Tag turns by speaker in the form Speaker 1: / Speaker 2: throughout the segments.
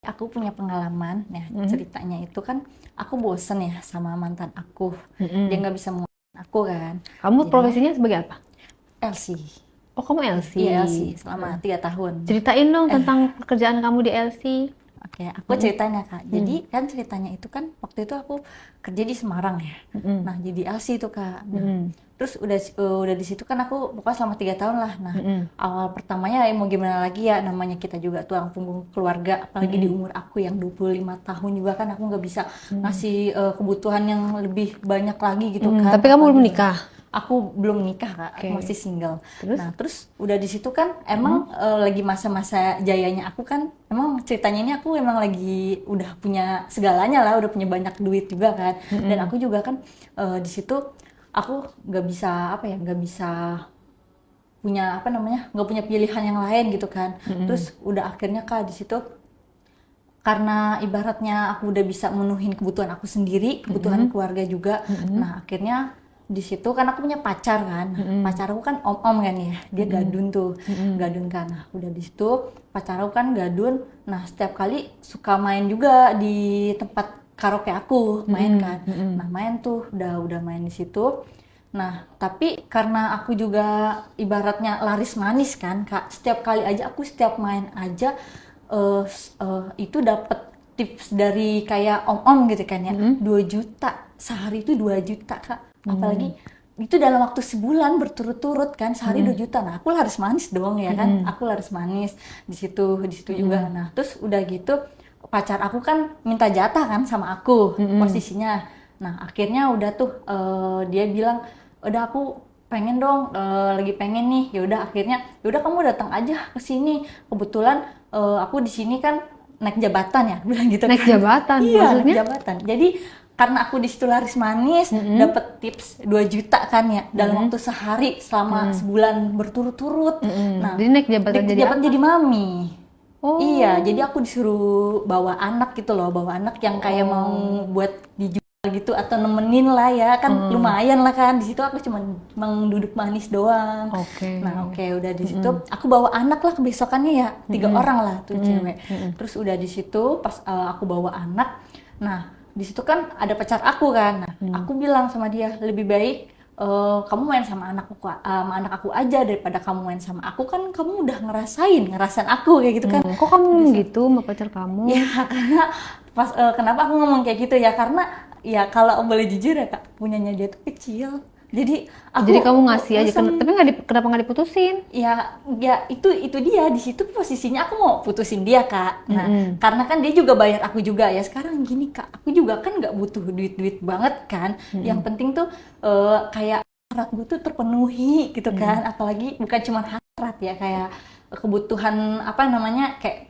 Speaker 1: Aku punya pengalaman, ya ceritanya itu kan aku bosen ya sama mantan aku. Dia
Speaker 2: Mm-mm.
Speaker 1: nggak bisa menguasai aku kan.
Speaker 2: Kamu
Speaker 1: Jadinya
Speaker 2: profesinya sebagai apa?
Speaker 1: LC.
Speaker 2: Oh, kamu LC.
Speaker 1: Iya LC selama
Speaker 2: Nah,
Speaker 1: 3 tahun.
Speaker 2: ceritain dong
Speaker 1: Eh,
Speaker 2: tentang pekerjaan kamu di LC.
Speaker 1: oke, aku
Speaker 2: Mm-mm.
Speaker 1: ceritanya Kak. Jadi
Speaker 2: Mm.
Speaker 1: kan ceritanya itu kan waktu itu aku kerja di Semarang ya.
Speaker 2: Mm-mm.
Speaker 1: Nah jadi LC itu Kak. Nah
Speaker 2: Mm-mm.
Speaker 1: terus udah di situ kan aku pokoknya selama 3 tahun lah. Nah
Speaker 2: Mm-mm.
Speaker 1: awal pertamanya ya mau gimana lagi ya, namanya kita juga tulang punggung keluarga, apalagi di
Speaker 2: Mm-mm.
Speaker 1: umur aku yang 25 tahun juga kan aku nggak bisa
Speaker 2: Mm.
Speaker 1: ngasih kebutuhan yang lebih banyak lagi gitu
Speaker 2: Mm.
Speaker 1: kan,
Speaker 2: Tapi kamu belum
Speaker 1: apalagi
Speaker 2: nikah.
Speaker 1: aku belum nikah Kak, aku
Speaker 2: Oke.
Speaker 1: masih single.
Speaker 2: Terus?
Speaker 1: Nah terus udah di situ kan
Speaker 2: Mm.
Speaker 1: emang lagi masa-masa jayanya aku kan, emang ceritanya ini aku emang lagi udah punya segalanya lah, udah punya banyak duit juga kan. Dan
Speaker 2: Mm-mm.
Speaker 1: aku juga kan di situ aku nggak bisa apa ya, nggak bisa punya apa namanya, nggak punya pilihan yang lain gitu kan.
Speaker 2: Mm-mm.
Speaker 1: Terus udah akhirnya Kak di situ, karena ibaratnya aku udah bisa menuhin kebutuhan aku sendiri, kebutuhan
Speaker 2: Mm-mm.
Speaker 1: keluarga juga.
Speaker 2: Mm-mm.
Speaker 1: Nah akhirnya di situ kan aku punya pacar kan. Nah,
Speaker 2: Mm-mm.
Speaker 1: pacar aku kan om-om kan ya, dia
Speaker 2: Mm-mm.
Speaker 1: gadun tuh,
Speaker 2: Mm-mm.
Speaker 1: gadun kan. Nah udah di situ pacar aku kan gadun. Nah setiap kali suka main juga di tempat karaoke aku, main
Speaker 2: Mm-mm.
Speaker 1: kan.
Speaker 2: Mm-mm.
Speaker 1: Nah main tuh udah main di situ. Nah, tapi karena aku juga ibaratnya laris manis kan, Kak. Setiap kali aja aku setiap main aja itu dapat tips dari kayak om-om gitu kan ya.
Speaker 2: Mm-mm.
Speaker 1: 2 juta. Sehari itu 2 juta, Kak. Apalagi
Speaker 2: Mm-mm.
Speaker 1: itu dalam waktu sebulan berturut-turut kan, sehari 2
Speaker 2: Mm-mm.
Speaker 1: juta. Nah, aku laris manis dong ya kan.
Speaker 2: Mm-mm.
Speaker 1: Aku laris manis di situ juga.
Speaker 2: Mm-mm.
Speaker 1: Nah, terus udah gitu pacar aku kan minta jatah kan sama aku
Speaker 2: Mm-mm.
Speaker 1: posisinya. Nah, akhirnya udah tuh dia bilang, "Udah aku pengen dong, lagi pengen nih." Ya udah akhirnya, "Ya udah kamu datang aja ke sini. Kebetulan aku di sini kan naik jabatan ya," bilang gitu
Speaker 2: Naik
Speaker 1: kan.
Speaker 2: jabatan,
Speaker 1: Iya, naik
Speaker 2: maksudnya?
Speaker 1: jabatan. Jadi karena aku di situ laris manis,
Speaker 2: Mm-mm.
Speaker 1: dapat tips 2 juta kan ya dalam
Speaker 2: Mm-mm.
Speaker 1: waktu sehari selama
Speaker 2: Mm-mm.
Speaker 1: sebulan berturut-turut.
Speaker 2: Mm-mm.
Speaker 1: Nah,
Speaker 2: Jadi naik jabatan jadi
Speaker 1: jabat
Speaker 2: apa?
Speaker 1: jadi mami. Iya, jadi
Speaker 2: Oh.
Speaker 1: aku disuruh bawa anak gitu loh, bawa anak yang kayak mau
Speaker 2: Oh.
Speaker 1: buat dijual gitu atau nemenin lah ya, kan
Speaker 2: Hmm.
Speaker 1: lumayan lah kan. Di situ aku cuma duduk manis doang.
Speaker 2: Oke.
Speaker 1: Nah, oke udah di situ
Speaker 2: Mm-mm.
Speaker 1: aku bawa anak lah kebesokannya ya, 3 orang lah tuh
Speaker 2: Mm-mm.
Speaker 1: cewek.
Speaker 2: Mm-mm.
Speaker 1: Terus udah di situ pas aku bawa anak. Nah, di situ kan ada pacar aku kan. Nah, aku bilang sama dia, lebih baik kamu main sama anak aku aja daripada kamu main sama aku, kan kamu udah ngerasain aku kayak gitu kan.
Speaker 2: Kok kamu
Speaker 1: Di
Speaker 2: ngomong
Speaker 1: situ
Speaker 2: gitu sama pacar kamu?
Speaker 1: ya karena pas kenapa aku ngomong kayak gitu ya, karena ya kalau boleh jujur ya Kak, punyanya dia tuh kecil. Jadi
Speaker 2: Jadi
Speaker 1: aku
Speaker 2: kamu ngasih aja,
Speaker 1: pesen.
Speaker 2: tapi kenapa nggak diputusin?
Speaker 1: Ya itu dia di situ posisinya aku mau putusin dia Kak. Nah
Speaker 2: Mm-mm.
Speaker 1: karena kan dia juga bayar aku juga ya. Sekarang gini Kak, aku juga kan nggak butuh duit banget kan. Yang
Speaker 2: Mm-mm.
Speaker 1: penting tuh kayak hasrat gue tuh terpenuhi gitu kan. Apalagi bukan cuma hasrat ya, kayak kebutuhan apa namanya, kayak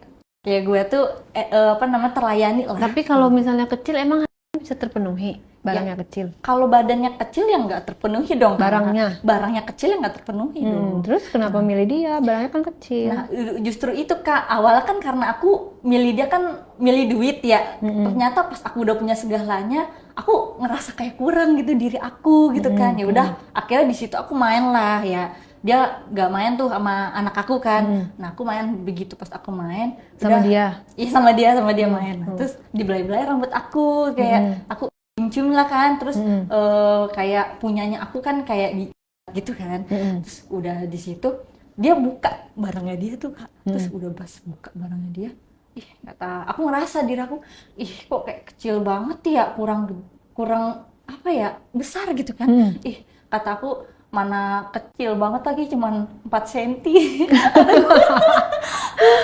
Speaker 1: gue tuh apa namanya, terlayani lah.
Speaker 2: Tapi kalau misalnya kecil, emang bisa terpenuhi
Speaker 1: Ya
Speaker 2: barangnya kecil?
Speaker 1: kalau badannya kecil ya nggak terpenuhi dong Kak.
Speaker 2: Barangnya?
Speaker 1: Barangnya kecil ya nggak terpenuhi dong.
Speaker 2: Terus kenapa milih dia? Barangnya kan kecil.
Speaker 1: Nah, justru itu Kak, awalnya kan karena aku milih dia kan milih duit ya. Ternyata pas aku udah punya segalanya, aku ngerasa kayak kurang gitu diri aku gitu kan. Ya udah, akhirnya di situ aku main lah ya. Dia gak main tuh sama anak aku kan. Nah, aku main begitu pas aku main.
Speaker 2: Sama
Speaker 1: Udah,
Speaker 2: dia?
Speaker 1: iya sama dia main. Nah, terus dibelai-belai rambut aku, kayak aku cium lah kan. Terus kayak punyanya aku kan kayak di gitu kan. Terus udah di situ dia buka barangnya dia tuh Kak. Terus udah pas buka barangnya dia, ih kata aku, ngerasa diri aku, ih kok kayak kecil banget ya, kurang kurang apa ya, besar gitu kan. Ih kata aku, mana kecil banget lagi, cuman 4 senti.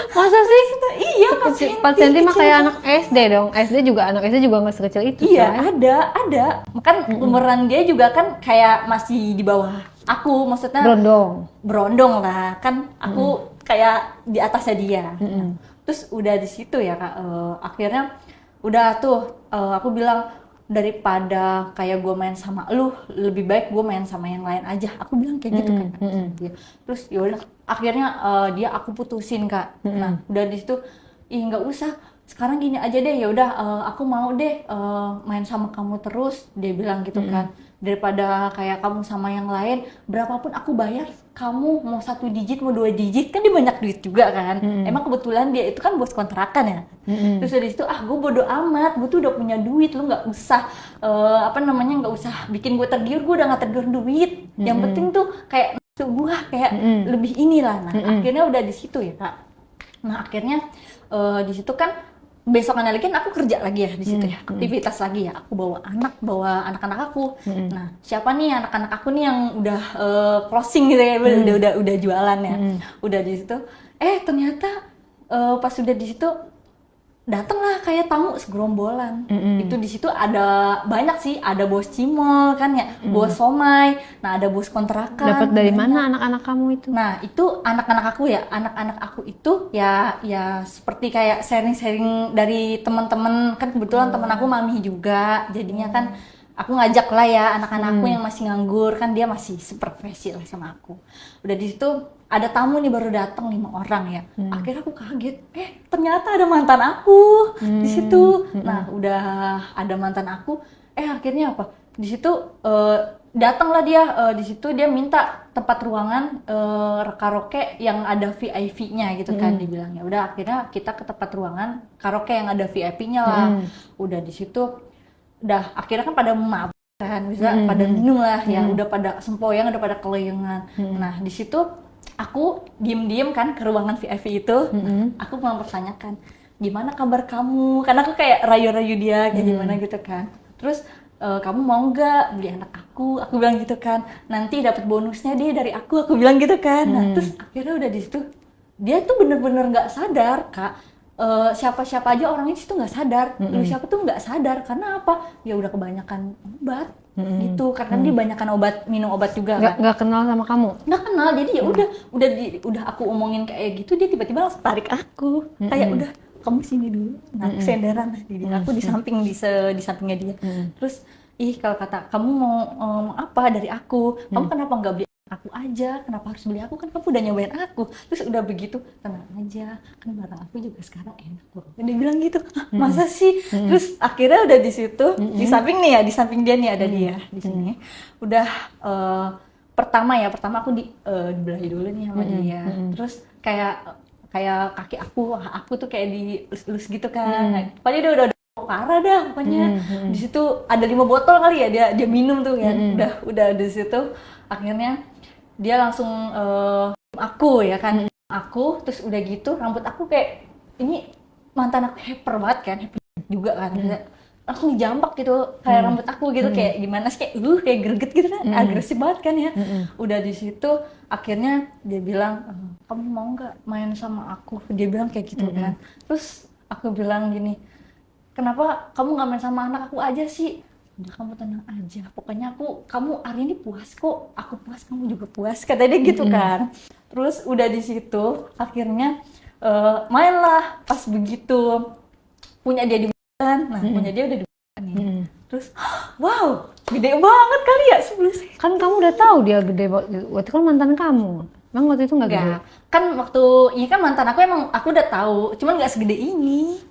Speaker 2: Masa sih?
Speaker 1: Iya 4
Speaker 2: Kecil,
Speaker 1: senti
Speaker 2: 4 cm mah
Speaker 1: kecil
Speaker 2: kayak
Speaker 1: banget.
Speaker 2: anak SD dong. Anak SD juga nggak sekecil itu,
Speaker 1: Iya,
Speaker 2: Say.
Speaker 1: ada. Kan umuran dia juga kan kayak masih di bawah aku, maksudnya
Speaker 2: Berondong.
Speaker 1: berondong lah. Kan aku kayak di atasnya dia. Terus udah di situ ya Kak, akhirnya udah tuh aku bilang, daripada kayak gue main sama lu, lebih baik gue main sama yang lain aja. Aku bilang kayak gitu kan sama dia. Terus yaudah, akhirnya dia aku putusin Kak. Nah udah di situ, ih nggak usah, sekarang gini aja deh, ya udah aku mau deh main sama kamu terus, dia bilang gitu kan. daripada kayak kamu sama yang lain, berapapun aku bayar, kamu mau 1 digit mau 2 digit, kan dia banyak duit juga kan. Emang kebetulan dia itu kan bos kontrakan ya. Terus dari situ gue bodo amat, gue tuh udah punya duit, lu nggak usah nggak usah bikin gue tergiur, gue udah nggak tergiur duit. Yang penting tuh kayak gue kayak lebih inilah. Nah akhirnya udah di situ ya Kak. Nah akhirnya di situ kan besokannya lagi kan aku kerja lagi ya di situ ya, aktivitas lagi ya, aku bawa anak-anak aku. Nah siapa nih anak-anak aku nih yang udah closing gitu ya, udah jualan ya, udah di situ. Ternyata pas udah di situ datanglah kayak tamu segerombolan. Itu di situ ada banyak sih, ada bos cimol kan ya, bos somai, nah ada bos kontrakan.
Speaker 2: Dapat dari mana anak-anak kamu itu?
Speaker 1: Nah itu anak-anak aku itu ya seperti kayak sharing-sharing dari teman-teman, kan kebetulan teman aku mami juga, jadinya kan aku ngajak lah ya anak-anakku yang masih nganggur, kan dia masih seprofesi lah sama aku. Udah di situ ada tamu nih baru datang 5 orang ya. Akhirnya aku kaget, ternyata ada mantan aku di situ. Nah, udah ada mantan aku, akhirnya apa? Di situ datanglah dia, di situ dia minta tempat ruangan karaoke yang ada VIP-nya gitu kan, dibilangnya. Udah akhirnya kita ke tempat ruangan karaoke yang ada VIP-nya lah. Udah di situ udah akhirnya kan pada mabuk kan, bisa pada minum lah ya, udah pada sempoyang, udah pada kelayangan. Nah, di situ aku diem-diem kan ke ruangan VIP itu, aku mempertanyakan gimana kabar kamu, karena aku kayak rayu-rayu dia kayak gimana gitu kan. Terus kamu mau nggak beli anak aku bilang gitu kan, nanti dapat bonusnya dia dari aku bilang gitu kan. Nah terus akhirnya udah di situ dia tuh bener-bener nggak sadar Kak. Siapa-siapa aja orangnya itu nggak sadar, lu siapa tuh nggak sadar, karena apa? Ya udah kebanyakan obat gitu, karena dia banyakan minum obat juga kan.
Speaker 2: Nggak kenal sama kamu?
Speaker 1: Nggak kenal, jadi ya udah aku omongin kayak gitu, dia tiba-tiba langsung tarik aku, kayak udah kamu sini dulu, nah aku senderan lah, aku di samping di sampingnya dia. Terus kalau kata kamu mau apa dari aku, kamu kenapa nggak beli aku aja, kenapa harus beli aku, kan kamu udah nyobain aku. Terus udah begitu, tenang aja, kan barang aku juga sekarang enak loh. Dia bilang gitu, masa sih? Terus akhirnya udah di situ, di samping nih ya, di samping dia nih ada dia di sini. Udah pertama aku dibelahi dulu nih sama dia. Terus kayak kaki aku tuh kayak dilus-lus gitu kan. Pokoknya dia udah parah dah pokoknya. Di situ ada 5 botol kali ya dia minum tuh kan. Udah di situ akhirnya dia langsung aku ya kan, aku terus udah gitu rambut aku kayak ini mantan aku hyper banget kan, hyper juga kan, langsung dijambak gitu kayak rambut aku gitu, kayak gimana sih, kayak greget gitu kan, agresif banget kan ya. Udah di situ akhirnya dia bilang kamu mau nggak main sama aku, dia bilang kayak gitu kan. Terus aku bilang gini, kenapa kamu nggak main sama anak aku aja sih? Udah kamu tenang aja, pokoknya kamu hari ini puas kok, aku puas kamu juga puas, kata dia gitu kan. Terus udah di situ akhirnya mainlah, pas begitu punya dia di bulan, nah punya dia udah di bulan nih. Terus wow, gede banget kali ya 10 cm.
Speaker 2: Kan kamu udah tahu dia gede, waktu kan mantan kamu. Emang waktu itu nggak gede?
Speaker 1: Kan ini kan mantan aku, emang aku udah tahu, cuman nggak segede ini,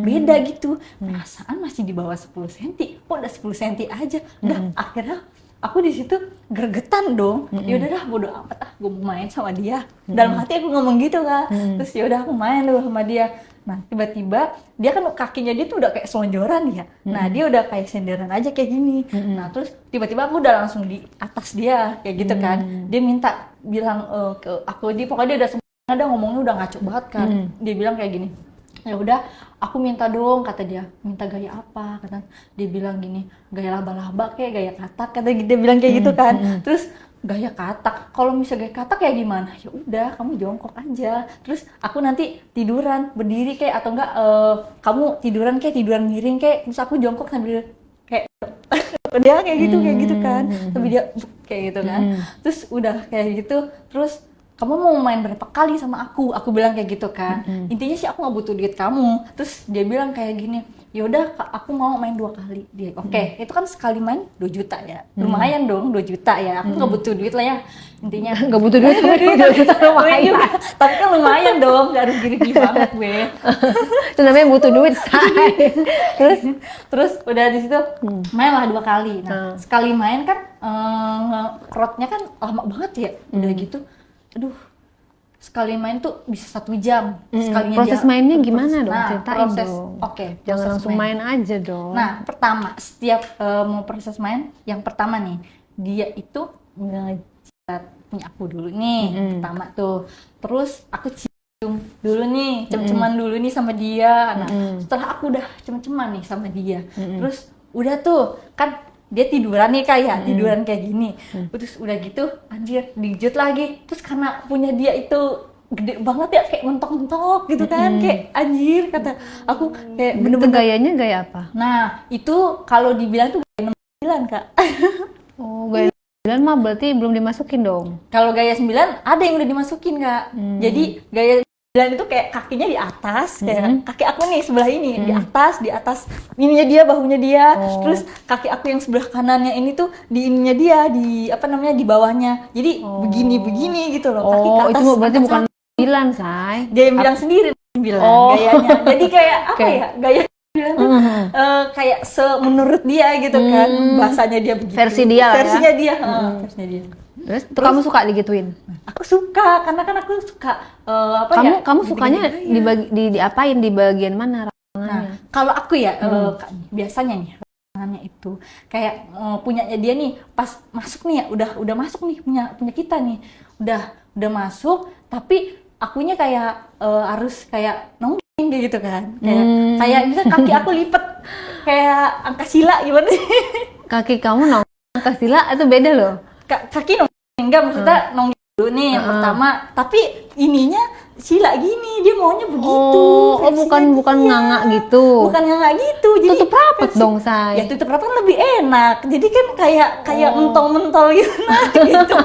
Speaker 1: beda gitu. Perasaan masih di bawah 10 cm, kok udah 10 cm aja. Udah akhirnya aku di situ gregetan dong. Ya udah dah, bodo amat gue mau main sama dia. Dalam hati aku ngomong gitu kan. Terus ya udah aku main dulu sama dia. Nah tiba-tiba dia kan kakinya dia tuh udah kayak selonjoran ya. Nah dia udah kayak senderan aja kayak gini. Nah terus tiba-tiba aku udah langsung di atas dia kayak gitu kan. Dia minta bilang ke aku, pokoknya dia udah sempurna, dia ngomongnya udah ngaco banget kan. Dia bilang kayak gini, ya udah aku minta dong, kata dia, minta gaya apa, kata dia bilang gini, gaya laba-laba kayak gaya katak, kata dia bilang kayak gitu kan. Terus gaya katak, kalau misalnya gaya katak kayak gimana? Ya udah kamu jongkok aja, terus aku nanti tiduran berdiri kayak, atau enggak kamu tiduran miring kayak, terus aku jongkok sambil kayak dia kayak gitu kan, tapi dia kayak gitu kan. Terus udah kayak gitu, terus kamu mau main berapa kali sama aku bilang kayak gitu kan. Intinya sih aku nggak butuh duit kamu. Terus dia bilang kayak gini, yaudah aku mau main 2 kali. Dia oke, itu kan sekali main 2 juta ya, lumayan dong 2 juta ya, aku nggak butuh duit lah ya intinya.
Speaker 2: Nggak butuh duit, 2 juta lumayan.
Speaker 1: Tapi kan lumayan dong, nggak rugi-rugi banget gue.
Speaker 2: Itu namanya butuh duit, say.
Speaker 1: Terus udah di situ main lah 2 kali. Nah sekali main kan crowd-nya kan lama banget ya, udah gitu, aduh. Sekali main tuh bisa 1 jam. Sekalinya
Speaker 2: Proses mainnya gimana dong?
Speaker 1: Nah,
Speaker 2: Ceritain
Speaker 1: proses,
Speaker 2: dong.
Speaker 1: Oke,
Speaker 2: Jangan
Speaker 1: proses
Speaker 2: langsung main aja dong.
Speaker 1: Nah, pertama setiap mau proses main, yang pertama nih, dia itu ngejilat punya aku dulu nih, pertama tuh. Terus aku cium dulu nih, cium-ciuman dulu nih sama dia. Nah, setelah aku udah cium-ciuman nih sama dia, terus udah tuh kan dia tiduran nih kayak tiduran kayak gini, terus udah gitu anjir digigit lagi, terus karena punya dia itu gede banget ya kayak mentok-mentok gitu kan, kayak anjir kata aku kayak
Speaker 2: Bener-bener gayanya gaya apa?
Speaker 1: Nah itu kalau dibilang tuh gaya 9 Kak.
Speaker 2: Oh, gaya 9 mah berarti belum dimasukin dong.
Speaker 1: Kalau gaya 9 ada yang udah dimasukin Kak. Jadi gaya 9 itu kayak kakinya di atas, kayak kaki aku nih sebelah ini di atas ininya dia, bahunya dia. Terus kaki aku yang sebelah kanannya ini tuh di ininya dia, di apa namanya, di bawahnya. Jadi begini gitu loh, kaki ke atas.
Speaker 2: Itu berarti bukan 9, say.
Speaker 1: Dia yang bilang sendiri 9 gayanya. Jadi kayak apa ya? Gaya 9 tuh kayak menurut dia gitu kan. Bahasanya dia begitu.
Speaker 2: Versi dia lah ya.
Speaker 1: Versinya dia, versinya dia.
Speaker 2: Terus kamu suka digituin?
Speaker 1: Aku suka, karena kan aku suka
Speaker 2: kamu sukanya diapain, di bagian mana tangannya?
Speaker 1: Nah, kalau aku ya biasanya nih tangannya itu kayak punyanya dia nih pas masuk nih ya, udah masuk nih punya kita nih. Udah masuk, tapi akunya kayak harus kayak nongkin gitu kan. Kayak misalnya kaki aku lipet kayak angkasila gimana sih?
Speaker 2: Kaki kamu angkasila itu beda loh.
Speaker 1: Kaki nongkin enggak, maksudnya nongkin dulu nih yang pertama, tapi ininya sila gini, dia maunya begitu.
Speaker 2: Bukan nganga gitu.
Speaker 1: Bukan nganga gitu. Jadi
Speaker 2: tutup rapat dong, say.
Speaker 1: Ya tutup rapat lebih enak. Jadi kan kayak mentol-mentol gitu nah, gitu.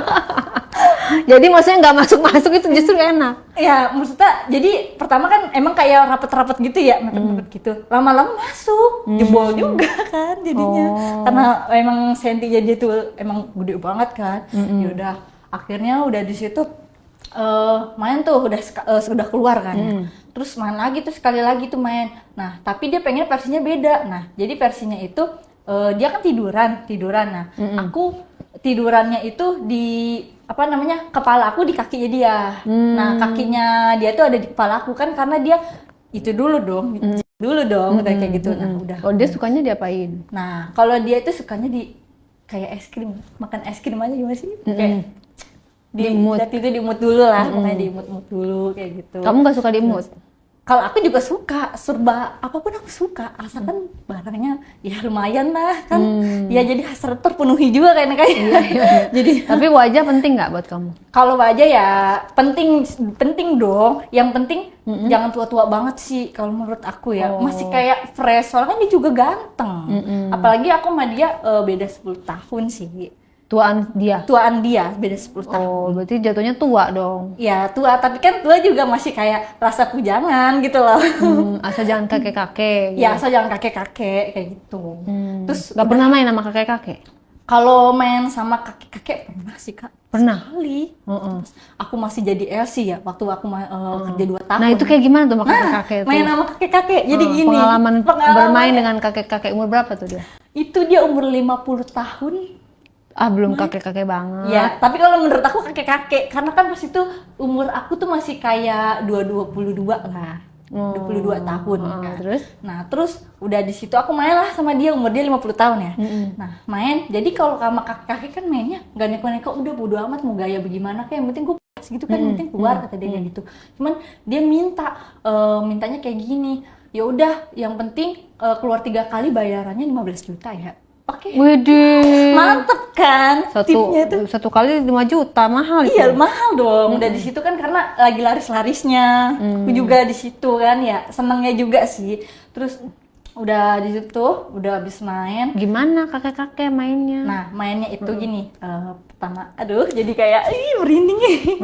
Speaker 2: Jadi maksudnya nggak masuk itu justru enak.
Speaker 1: Ya maksudnya jadi pertama kan emang kayak rapet-rapet gitu ya, rapet-rapet gitu. Lama-lama masuk, jebol juga kan jadinya. Karena emang sentinya dia tuh emang gede banget kan. Yaudah akhirnya udah di situ main tuh udah keluar kan. Terus main lagi tuh sekali lagi tuh main. Nah tapi dia pengen versinya beda. Nah jadi versinya itu dia kan tiduran. Nah aku tidurannya itu di apa namanya, kepala aku di kakinya dia. Nah kakinya dia tuh ada di kepala aku kan, karena dia itu dulu dong kayak gitu. Nah udah.
Speaker 2: Oh, dia sukanya diapain?
Speaker 1: Nah kalau dia itu sukanya di kayak es krim, makan es krim aja gimana sih? Kayak diimut dulu lah, pokoknya diimut dulu kayak gitu.
Speaker 2: Kamu nggak suka diimut?
Speaker 1: Kalau aku juga suka, serba apapun aku suka, asalkan barangnya ya lumayan lah kan. Ya jadi hasrat terpenuhi juga kayak
Speaker 2: Iya. Jadi tapi wajah penting nggak buat kamu?
Speaker 1: Kalau wajah ya penting dong. Yang penting jangan tua-tua banget sih kalau menurut aku ya. Masih kayak fresh, soalnya kan dia juga ganteng. Apalagi aku sama dia beda 10 tahun sih.
Speaker 2: Tuaan dia
Speaker 1: beda 10 tahun.
Speaker 2: Oh, berarti jatuhnya tua dong.
Speaker 1: Ya tua, tapi kan tua juga masih kayak rasa pujangan gitu loh.
Speaker 2: Asal jangan kakek-kakek.
Speaker 1: Ya asal jangan kakek-kakek kayak gitu. Terus
Speaker 2: gak pernah main sama kakek-kakek?
Speaker 1: Kalau main sama kakek-kakek pernah sih Kak.
Speaker 2: Pernah?
Speaker 1: Sekali. Aku masih jadi LC ya, waktu aku kerja 2 tahun.
Speaker 2: Nah itu kayak gimana tuh sama kakek-kakek itu?
Speaker 1: Main sama kakek-kakek, jadi gini.
Speaker 2: Pengalaman bermain dengan kakek-kakek umur berapa tuh dia?
Speaker 1: Itu dia umur 50 tahun.
Speaker 2: Belum kakek-kakek banget.
Speaker 1: Ya, tapi kalau menurut aku kakek-kakek, karena kan pas itu umur aku tuh masih kayak 22 lah. 22 tahun kan. Terus udah di situ aku main lah sama dia, umur dia 50 tahun ya. Nah main, jadi kalau sama kakek-kakek kan mainnya gak neko-neko, udah bodo amat mau gaya bagaimana, kayak yang penting gue gitu kan, yang penting keluar kata dia gitu. Cuman dia mintanya kayak gini, ya udah yang penting keluar 3 kali bayarannya 15 juta ya. Oke.
Speaker 2: Widih.
Speaker 1: Mantep kan?
Speaker 2: Satu kali 5 juta, mahal itu.
Speaker 1: Iya, mahal dong. Udah di situ kan karena lagi laris-larisnya. Aku juga di situ kan ya, senengnya juga sih. Terus udah di situ, udah habis main.
Speaker 2: Gimana kakek-kakek mainnya?
Speaker 1: Nah, mainnya itu gini. Pertama, aduh jadi kayak merinding.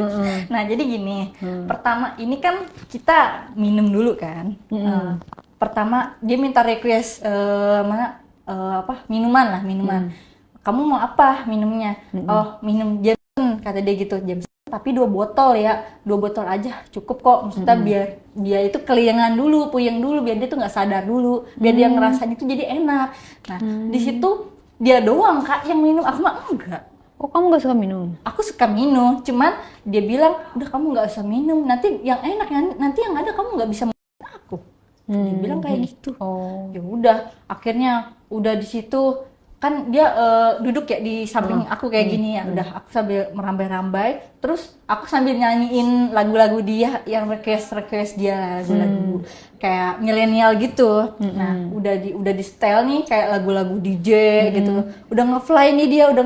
Speaker 1: Nah, jadi gini. Pertama ini kan kita minum dulu kan. pertama dia minta request minuman. Kamu mau apa minumnya? Oh, minum Jameson, kata dia gitu. Jameson tapi 2 botol ya, 2 botol aja cukup kok. Maksudnya biar dia itu keliengan dulu, puyeng dulu, biar dia tuh nggak sadar dulu, biar dia ngerasain itu jadi enak. Nah di situ dia doang Kak yang minum, aku mah enggak.
Speaker 2: Oh, kamu nggak suka minum?
Speaker 1: Aku suka minum, cuman dia bilang udah kamu nggak usah minum, nanti yang enak nanti yang ada kamu nggak bisa minum aku. Dia bilang kayak gitu.
Speaker 2: Oh.
Speaker 1: Ya udah, akhirnya udah di situ kan dia duduk ya di samping aku kayak gini ya. Udah aku sambil merambai-rambai, terus aku sambil nyanyiin lagu-lagu dia yang request dia, lagu-lagu kayak milenial gitu. Nah, udah di style nih kayak lagu-lagu DJ gitu. Udah ngefly nih dia, udah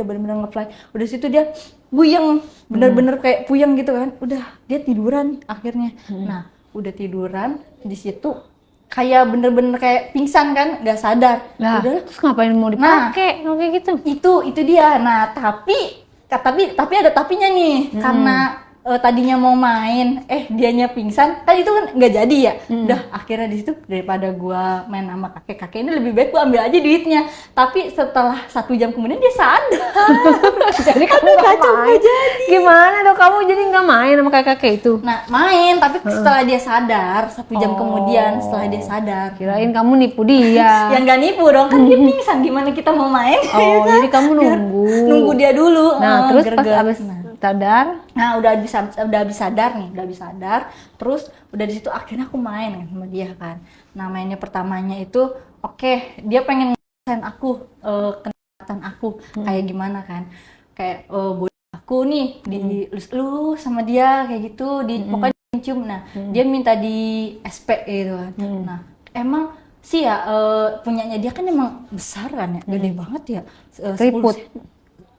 Speaker 1: bener-bener ngefly. Udah situ dia puyeng, bener-bener kayak puyeng gitu kan. Udah dia tiduran akhirnya. Nah, udah tiduran di situ kayak bener-bener kayak pingsan kan, nggak sadar.
Speaker 2: Nah, terus ngapain mau dipakai kalau kayak gitu?
Speaker 1: Itu dia. Nah, tapi ada tapinya nih. Karena tadinya mau main, dianya pingsan, kan itu kan nggak jadi ya. Udah akhirnya di situ daripada gua main sama kakek ini lebih baik gua ambil aja duitnya. Tapi setelah 1 jam kemudian dia sadar.
Speaker 2: Jadi kamu nggak main? Gimana dong kamu jadi nggak main sama kakek itu?
Speaker 1: Nah main, tapi setelah dia sadar 1 jam kemudian setelah dia sadar.
Speaker 2: Kirain kamu nipu dia.
Speaker 1: Ya nggak nipu dong, kan dia pingsan, gimana kita mau main?
Speaker 2: Oh, jadi kamu nunggu
Speaker 1: dia dulu.
Speaker 2: Nah, terus pas abis sadar,
Speaker 1: nah udah habis sadar, terus udah di situ akhirnya aku main kan sama dia kan. Nah mainnya pertamanya itu dia pengen ngerasain aku, kenatan aku kayak gimana kan, kayak aku nih dilus-lus sama dia kayak gitu, pokoknya dicium. Nah dia minta di SP gitu kan. Nah emang sih ya punyanya dia kan emang besar kan ya, gede banget ya,
Speaker 2: keriput.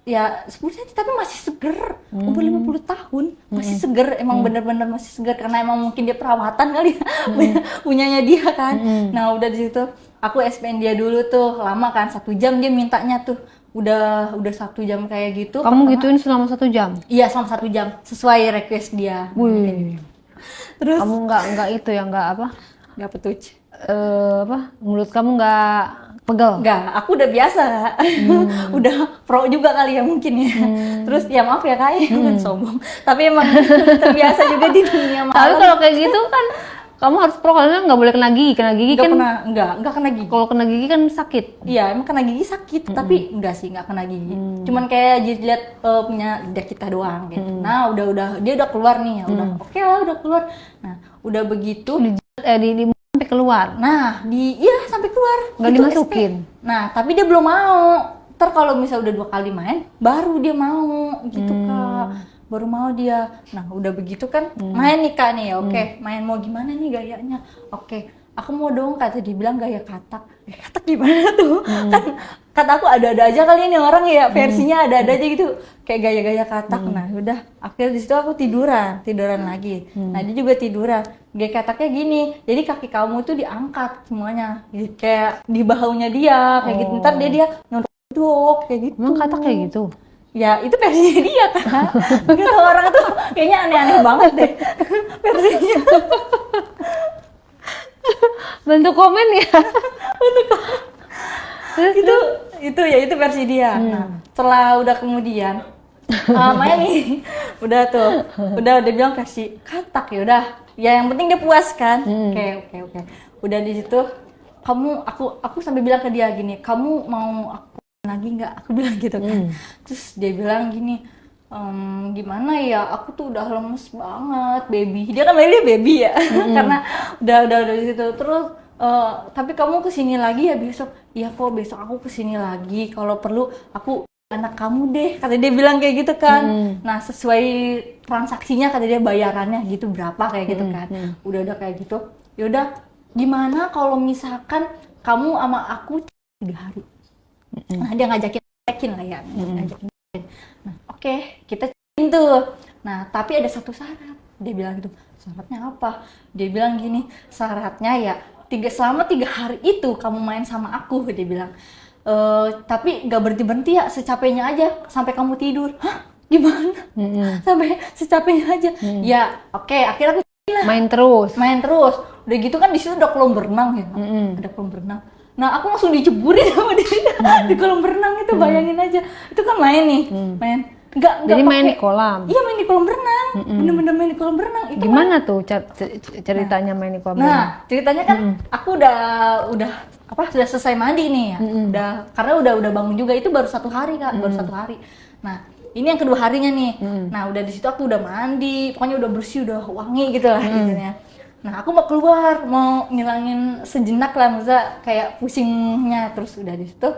Speaker 1: Ya 10 cm tapi masih seger, umur 50 tahun masih seger, emang bener-bener masih seger karena emang mungkin dia perawatan kali ya, punyanya dia kan. Nah udah di situ aku SPN dia dulu tuh lama kan, 1 jam dia mintanya tuh, udah 1 jam kayak gitu.
Speaker 2: Kamu gituin selama 1 jam?
Speaker 1: Iya selama 1 jam sesuai request dia.
Speaker 2: Wih.
Speaker 1: Terus
Speaker 2: kamu nggak itu ya, nggak apa?
Speaker 1: Nggak petuj.
Speaker 2: Mulut kamu nggak pegel?
Speaker 1: Nggak, aku udah biasa. Udah pro juga kali ya mungkin ya. Terus ya maaf ya Kak, kan sombong. Tapi emang terbiasa juga di dunia malam.
Speaker 2: Tapi kalau kayak gitu kan kamu harus pro, karena nggak boleh kena gigi. Kena gigi
Speaker 1: nggak
Speaker 2: kan
Speaker 1: nggak kena gigi.
Speaker 2: Kalau kena gigi kan sakit.
Speaker 1: Iya emang kena gigi sakit, tapi enggak sih, nggak kena gigi. Cuman kayak jilat punya lidah kita doang gitu. Nah udah dia udah keluar nih, udah oke lah udah keluar. Nah udah begitu
Speaker 2: Di sampai keluar.
Speaker 1: Nah sampai keluar.
Speaker 2: Nggak dimasukin.
Speaker 1: Nah tapi dia belum mau. Ntar kalau misalnya udah 2 kali main, baru dia mau gitu Kak. Baru mau dia. Nah udah begitu kan main nih Kak nih, oke. Main mau gimana nih gayanya? Oke, aku mau dong, kata dia bilang gaya katak. Katak gimana tuh? Kan kata aku ada-ada aja kali ini orang ya, versinya ada-ada aja gitu, kayak gaya-gaya katak. Nah udah akhirnya di situ aku tiduran lagi. Nah dia juga tiduran. Gaya kataknya gini, jadi kaki kamu tuh diangkat semuanya, gitu, kayak di bahunya dia kayak gitu. Ntar dia nunduk kayak gitu.
Speaker 2: Emang katak kayak gitu?
Speaker 1: Ya itu versinya dia kan. Gitu, orang tuh kayaknya aneh-aneh banget deh versinya.
Speaker 2: Bentuk komen ya.
Speaker 1: itu versi dia. Nah setelah udah kemudian main nih, udah bilang versi katak, ya udah ya yang penting dia puas kan. Oke. Udah di situ aku sambil bilang ke dia gini, kamu mau aku lagi nggak? Aku bilang gitu kan. Terus dia bilang gini, gimana ya, aku tuh udah lemes banget baby. Dia kan dia baby ya. Karena udah di situ. Terus tapi kamu kesini lagi ya besok? Iya kok besok aku kesini lagi, kalau perlu aku anak kamu deh, kata dia bilang kayak gitu kan. Nah sesuai transaksinya kata dia bayarannya gitu berapa kayak gitu kan. Udah kayak gitu. Yaudah gimana kalau misalkan kamu sama aku 3 hari. Nah dia ngajakin lah ya, ngajakin. Nah oke, kita cekin tuh. Nah tapi ada satu syarat, dia bilang gitu. Syaratnya apa? Dia bilang gini, syaratnya ya selama 3 hari itu kamu main sama aku, dia bilang. Tapi nggak berhenti ya, secapeknya aja sampai kamu tidur. Hah? Gimana? Sampai secapeknya aja. Ya oke, akhirnya aku
Speaker 2: main terus.
Speaker 1: Udah Udah gitu kan di situ ada kolam berenang ya, ada kolam berenang. Nah aku langsung diceburin sama dia di kolam berenang itu, bayangin aja. Itu kan main nih, main. Enggak
Speaker 2: Jadi main
Speaker 1: pakai-
Speaker 2: di kolam.
Speaker 1: Iya main di kolam berenang, bener-bener main di kolam berenang. Itu
Speaker 2: Gimana tuh ceritanya main di kolam renang?
Speaker 1: Nah, ceritanya kan aku udah sudah selesai mandi nih ya. Karena udah bangun juga, itu baru 1 hari Kak, baru 1 hari. Nah, ini yang kedua harinya nih. Nah, udah di situ aku udah mandi, pokoknya udah bersih, udah wangi gitu lah intinya. Nah, aku mau keluar, mau ngilangin sejenak lah, maksudnya kayak pusingnya. Terus udah di situ,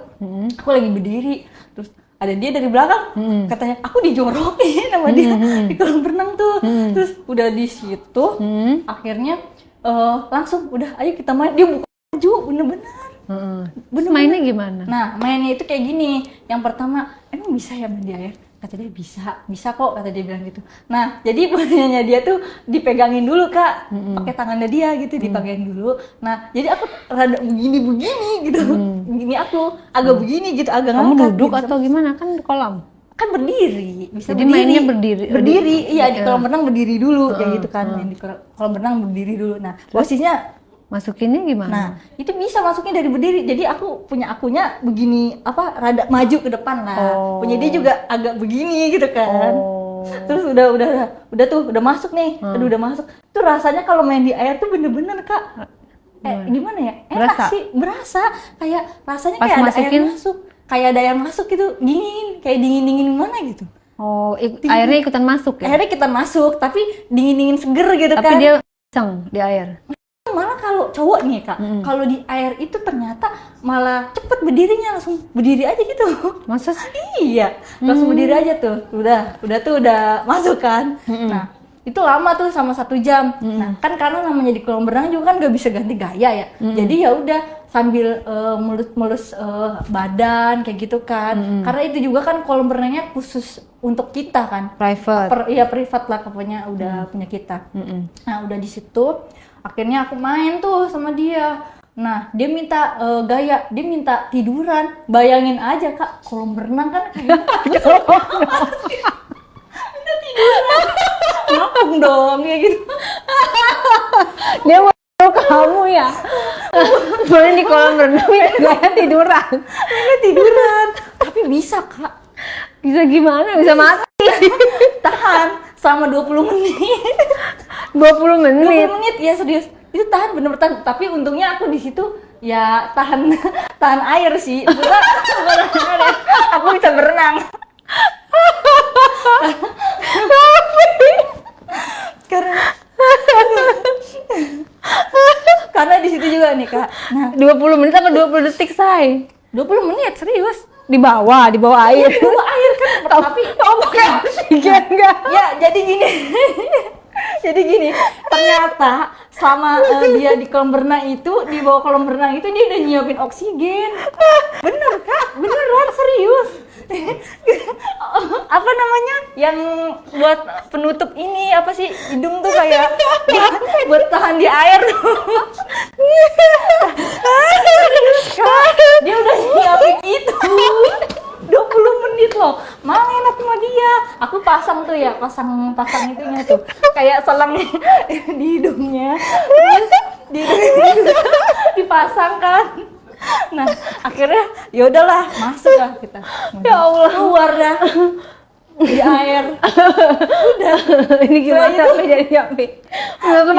Speaker 1: aku lagi berdiri, terus ada dia dari belakang, katanya aku dijorokin sama dia di kolam renang tuh. Terus udah di situ, akhirnya langsung udah ayo kita main. Dia buka baju, bener-bener.
Speaker 2: Terus mainnya gimana?
Speaker 1: Nah, mainnya itu kayak gini. Yang pertama, emang bisa ya mandi air? Kata dia bisa kok, kata dia bilang gitu. Nah, jadi punyanya dia tuh dipegangin dulu Kak, pakai tangannya dia gitu, dipegangin dulu. Nah, jadi aku rada begini gitu, begini aku agak begini gitu, agak
Speaker 2: Kamu
Speaker 1: ngangkat
Speaker 2: duduk
Speaker 1: gitu.
Speaker 2: atau gimana? Kan di kolam.
Speaker 1: Kan berdiri, bisa
Speaker 2: Jadi
Speaker 1: berdiri.
Speaker 2: mainnya berdiri.
Speaker 1: Berdiri, iya di kolam renang berdiri dulu, kayak gitu kan, main di kolam renang berdiri dulu. Nah, posisinya.
Speaker 2: Masukinnya gimana?
Speaker 1: Nah, itu bisa masukin dari berdiri. Jadi aku punya akunya begini, rada maju ke depan lah. Punya dia juga agak begini gitu kan. Terus udah masuk nih. Aduh, udah masuk. Tuh rasanya kalau main di air tuh bener-bener Kak. Gimana ya? Enak
Speaker 2: Berasa?
Speaker 1: sih, berasa. Kayak rasanya
Speaker 2: Pas
Speaker 1: kayak ada
Speaker 2: masukin?
Speaker 1: air masuk. Kayak ada yang masuk gitu, dingin, kayak dingin-dingin mana gitu.
Speaker 2: Airnya ikutan masuk ya?
Speaker 1: Akhirnya kita masuk, tapi dingin-dingin seger gitu
Speaker 2: Tapi
Speaker 1: kan.
Speaker 2: dia iseng di air.
Speaker 1: Malah kalau cowok nih Kak, kalau di air itu ternyata malah cepet berdirinya, langsung berdiri aja gitu.
Speaker 2: Masa sih?
Speaker 1: Iya, langsung berdiri aja tuh. Udah masuk kan. Nah, itu lama tuh sama 1 jam. Nah, kan karena namanya di kolam berenang juga kan gak bisa ganti gaya ya. Jadi ya udah sambil mulus badan kayak gitu kan. Karena itu juga kan kolam berenangnya khusus untuk kita kan.
Speaker 2: Private.
Speaker 1: Iya privat lah pokoknya, udah punya kita. Nah, udah di situ akhirnya aku main tuh sama dia. Nah, dia minta gaya, dia minta tiduran. Bayangin aja Kak, kolam berenang kan kayak minta tiduran. Ngapung dong kayak gitu.
Speaker 2: Dia mau kamu ya? Main di kolam renang gaya tiduran.
Speaker 1: Minta tiduran. Tapi bisa Kak.
Speaker 2: Bisa gimana? Bisa mati.
Speaker 1: Tahan selama 20 menit.
Speaker 2: 20 menit.
Speaker 1: 20 menit ya serius. Itu tahan bener-bener tahan. Tapi untungnya aku di situ ya tahan air sih. Sebenarnya aku bisa berenang. Karena di situ juga nih Kak. Nah,
Speaker 2: 20 menit apa 20 detik, Say?
Speaker 1: 20 menit serius.
Speaker 2: Di bawah air.
Speaker 1: Di bawah air kan, tapi
Speaker 2: Kamu pakai oksigen enggak?
Speaker 1: ya jadi gini. Jadi gini, ternyata selama dia di kolam berenang itu, di bawah kolam berenang itu dia udah nyiapin oksigen. Bener Kak, beneran serius. Apa namanya? Yang buat penutup ini apa sih? Hidung tuh kayak buat tahan di air. Kak, dia udah nyiapin itu. 20 menit loh, malah enak sama dia. Aku pasang tuh ya, pasang itunya tuh, kayak selang di hidungnya, terus di hidungnya dipasang kan. Nah, akhirnya ya udahlah, masuk lah kita.
Speaker 2: Ya Allah.
Speaker 1: Keluar dah di air. Udah.
Speaker 2: Ini gimana sampai jadi nyampe? Udah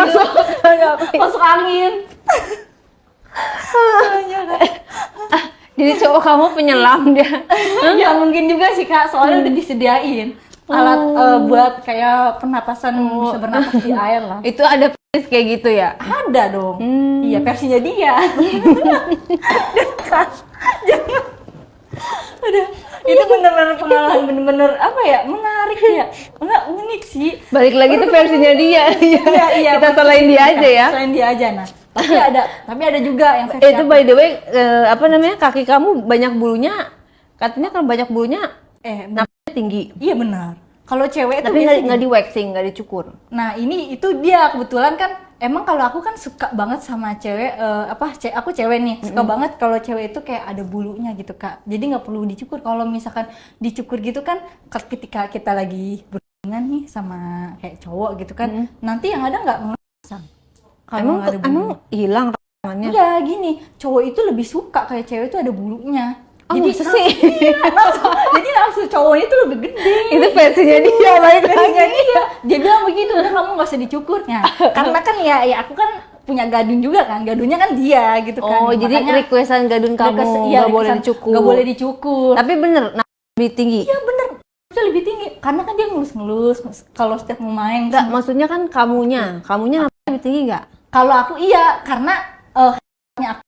Speaker 2: masuk angin. Jadi cowok kamu penyelam dia.
Speaker 1: Ya mungkin juga sih Kak, soalnya udah disediain alat buat kayak pernapasan, bisa bernapas di air lah.
Speaker 2: Itu ada persis kayak gitu ya?
Speaker 1: Ada dong. Iya, versinya dia. Jangan. Udah. Itu bener-bener pengalaman, bener-bener apa ya, menarik ya. Enggak unik sih.
Speaker 2: Balik lagi tuh versinya dia.
Speaker 1: Iya.
Speaker 2: Kita salahin dia aja ya.
Speaker 1: Selain dia aja, nah. Tapi ada juga yang versi
Speaker 2: Itu by the way, apa namanya, kaki kamu banyak bulunya. Katanya kalau banyak bulunya, napasnya tinggi.
Speaker 1: Iya benar. Kalau cewek itu
Speaker 2: Tapi
Speaker 1: biasanya
Speaker 2: nggak di waxing, nggak dicukur.
Speaker 1: Nah ini itu dia kebetulan kan, emang kalau aku kan suka banget sama cewek, aku cewek nih, suka banget kalau cewek itu kayak ada bulunya gitu Kak. Jadi nggak perlu dicukur. Kalau misalkan dicukur gitu kan, ketika kita lagi berhubungan nih sama kayak cowok gitu kan, nanti yang ada nggak ngerasa. kalau nggak ada bulu.
Speaker 2: Emang hilang tangannya?
Speaker 1: Udah gini, cowok itu lebih suka kayak cewek itu ada bulunya.
Speaker 2: Oh,
Speaker 1: Jadi
Speaker 2: masa sih?
Speaker 1: jadi nafsu cowoknya itu lebih gede.
Speaker 2: Itu versinya dia, baik
Speaker 1: Versinya dia bilang begitu, udah kamu nggak usah dicukurnya. Karena kan ya aku kan punya gadun juga kan, gadunnya kan dia gitu kan.
Speaker 2: Oh, jadi requestan gadun kamu nggak boleh dicukur.
Speaker 1: Nggak boleh dicukur.
Speaker 2: Tapi bener, lebih tinggi.
Speaker 1: Iya bener, itu lebih tinggi. Karena kan dia ngelus-ngelus kalau setiap mau main.
Speaker 2: Enggak, maksudnya kan kamunya lebih tinggi nggak?
Speaker 1: Kalau aku iya, karena aku